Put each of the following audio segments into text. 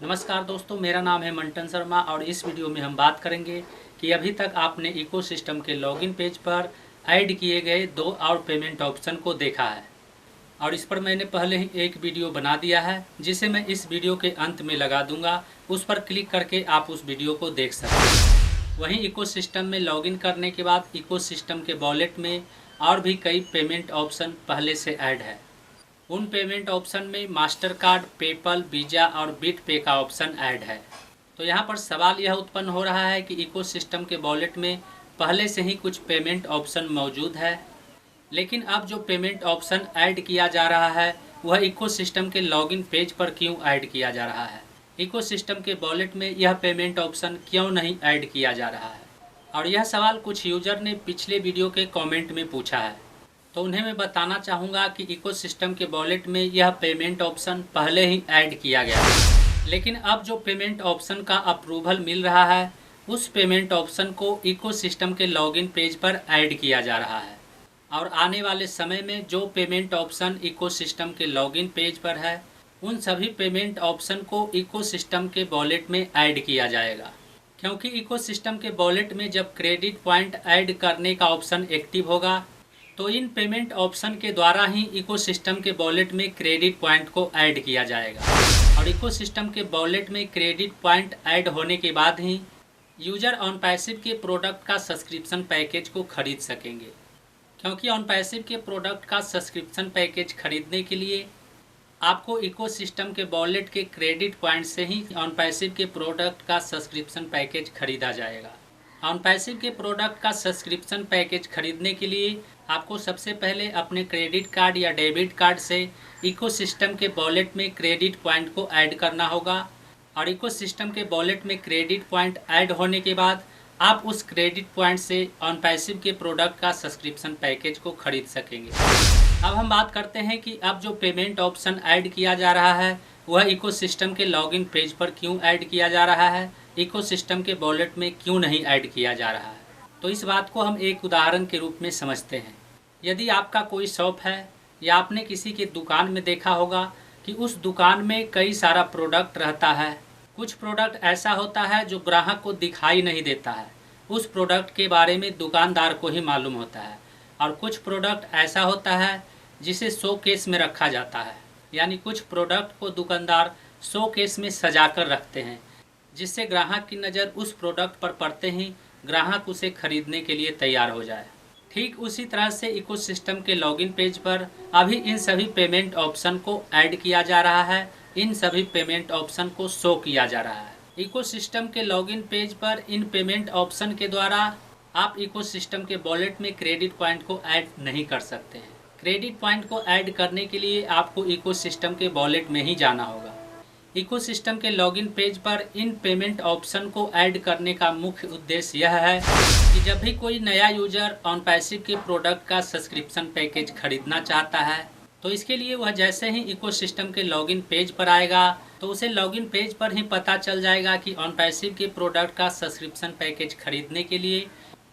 नमस्कार दोस्तों, मेरा नाम है मंटन शर्मा और इस वीडियो में हम बात करेंगे कि अभी तक आपने इकोसिस्टम के लॉगिन पेज पर ऐड किए गए 2 और पेमेंट ऑप्शन को देखा है और इस पर मैंने पहले ही एक वीडियो बना दिया है जिसे मैं इस वीडियो के अंत में लगा दूंगा। उस पर क्लिक करके आप उस वीडियो को देख सकते हैं। वहीं इकोसिस्टम में लॉगिन करने के बाद इकोसिस्टम के वॉलेट में और भी कई पेमेंट ऑप्शन पहले से ऐड है। उन पेमेंट ऑप्शन में मास्टर कार्ड, पेपल, वीज़ा और बिट पे का ऑप्शन ऐड है। तो यहाँ पर सवाल यह उत्पन्न हो रहा है कि इकोसिस्टम के वॉलेट में पहले से ही कुछ पेमेंट ऑप्शन मौजूद है, लेकिन अब जो पेमेंट ऑप्शन ऐड किया जा रहा है वह इकोसिस्टम के लॉगिन पेज पर क्यों ऐड किया जा रहा है? इकोसिस्टम के वॉलेट में यह पेमेंट ऑप्शन क्यों नहीं ऐड किया जा रहा है? और यह सवाल कुछ यूजर ने पिछले वीडियो के कमेंट में पूछा है, तो उन्हें मैं बताना चाहूँगा कि इकोसिस्टम के वॉलेट में यह पेमेंट ऑप्शन पहले ही ऐड किया गया है, लेकिन अब जो पेमेंट ऑप्शन का अप्रूवल मिल रहा है उस पेमेंट ऑप्शन को इकोसिस्टम के लॉगिन पेज पर ऐड किया जा रहा है। और आने वाले समय में जो पेमेंट ऑप्शन इकोसिस्टम के लॉगिन पेज पर है उन सभी पेमेंट ऑप्शन को इकोसिस्टम के वॉलेट में ऐड किया जाएगा, क्योंकि इकोसिस्टम के वॉलेट में जब क्रेडिट पॉइंट ऐड करने का ऑप्शन एक्टिव होगा तो इन पेमेंट ऑप्शन के द्वारा ही इकोसिस्टम के वॉलेट में क्रेडिट पॉइंट को ऐड किया जाएगा। और इकोसिस्टम के वॉलेट में क्रेडिट पॉइंट ऐड होने के बाद ही यूजर ऑन पैसिव के प्रोडक्ट का सब्सक्रिप्शन पैकेज को खरीद सकेंगे, क्योंकि ऑन पैसिव के प्रोडक्ट का सब्सक्रिप्शन पैकेज खरीदने के लिए आपको इकोसिस्टम के वॉलेट के क्रेडिट पॉइंट से ही ऑन पैसिव के प्रोडक्ट का सब्सक्रिप्शन पैकेज खरीदा जाएगा। ऑन पैसिव के प्रोडक्ट का सब्सक्रिप्शन पैकेज खरीदने के लिए आपको सबसे पहले अपने क्रेडिट कार्ड या डेबिट कार्ड से इकोसिस्टम के वॉलेट में क्रेडिट पॉइंट को ऐड करना होगा और इकोसिस्टम के वॉलेट में क्रेडिट पॉइंट ऐड होने के बाद आप उस क्रेडिट पॉइंट से ऑन पैसिव के प्रोडक्ट का सब्सक्रिप्शन पैकेज को खरीद सकेंगे। अब हम बात करते हैं कि अब जो पेमेंट ऑप्शन ऐड किया जा रहा है वह इकोसिस्टम के लॉगिन पेज पर क्यों ऐड किया जा रहा है, इकोसिस्टम के वॉलेट में क्यों नहीं ऐड किया जा रहा है। तो इस बात को हम एक उदाहरण के रूप में समझते हैं। यदि आपका कोई शॉप है या आपने किसी के दुकान में देखा होगा कि उस दुकान में कई सारा प्रोडक्ट रहता है। कुछ प्रोडक्ट ऐसा होता है जो ग्राहक को दिखाई नहीं देता है, उस प्रोडक्ट के बारे में दुकानदार को ही मालूम होता है। और कुछ प्रोडक्ट ऐसा होता है जिसे शो केस में रखा जाता है, यानी कुछ प्रोडक्ट को दुकानदार शो केस में सजा कर रखते हैं, जिससे ग्राहक की नज़र उस प्रोडक्ट पर पड़ते ही ग्राहक उसे खरीदने के लिए तैयार हो जाए। ठीक उसी तरह से इकोसिस्टम के लॉगिन पेज पर अभी इन सभी पेमेंट ऑप्शन को ऐड किया जा रहा है, इन सभी पेमेंट ऑप्शन को शो किया जा रहा है। इकोसिस्टम के लॉगिन पेज पर इन पेमेंट ऑप्शन के द्वारा आप इकोसिस्टम के वॉलेट में क्रेडिट पॉइंट को ऐड नहीं कर सकते हैं। क्रेडिट पॉइंट को ऐड करने के लिए आपको इकोसिस्टम के वॉलेट में ही जाना होगा। इकोसिस्टम के लॉगिन पेज पर इन पेमेंट ऑप्शन को ऐड करने का मुख्य उद्देश्य यह है कि जब भी कोई नया यूजर ऑन पैसिव के प्रोडक्ट का सब्सक्रिप्शन पैकेज खरीदना चाहता है तो इसके लिए वह जैसे ही इकोसिस्टम के लॉगिन पेज पर आएगा तो उसे लॉगिन पेज पर ही पता चल जाएगा कि ऑन पैसिव के प्रोडक्ट का सब्सक्रिप्शन पैकेज खरीदने के लिए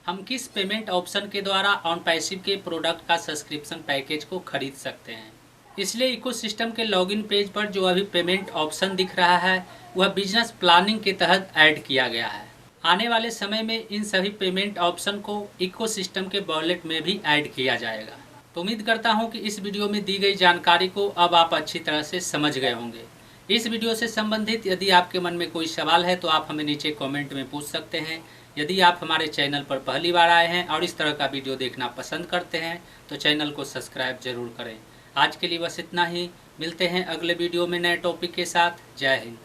हम किस पेमेंट ऑप्शन के द्वारा ऑन पैसिव के प्रोडक्ट का सब्सक्रिप्शन पैकेज को खरीद सकते हैं। इसलिए इकोसिस्टम के लॉगिन पेज पर जो अभी पेमेंट ऑप्शन दिख रहा है वह बिजनेस प्लानिंग के तहत ऐड किया गया है। आने वाले समय में इन सभी पेमेंट ऑप्शन को इकोसिस्टम के वॉलेट में भी ऐड किया जाएगा। तो उम्मीद करता हूं कि इस वीडियो में दी गई जानकारी को अब आप अच्छी तरह से समझ गए होंगे। इस वीडियो से संबंधित यदि आपके मन में कोई सवाल है तो आप हमें नीचे कमेंट में पूछ सकते हैं। यदि आप हमारे चैनल पर पहली बार आए हैं और इस तरह का वीडियो देखना पसंद करते हैं तो चैनल को सब्सक्राइब जरूर करें। आज के लिए बस इतना ही। मिलते हैं अगले वीडियो में नए टॉपिक के साथ। जय हिंद।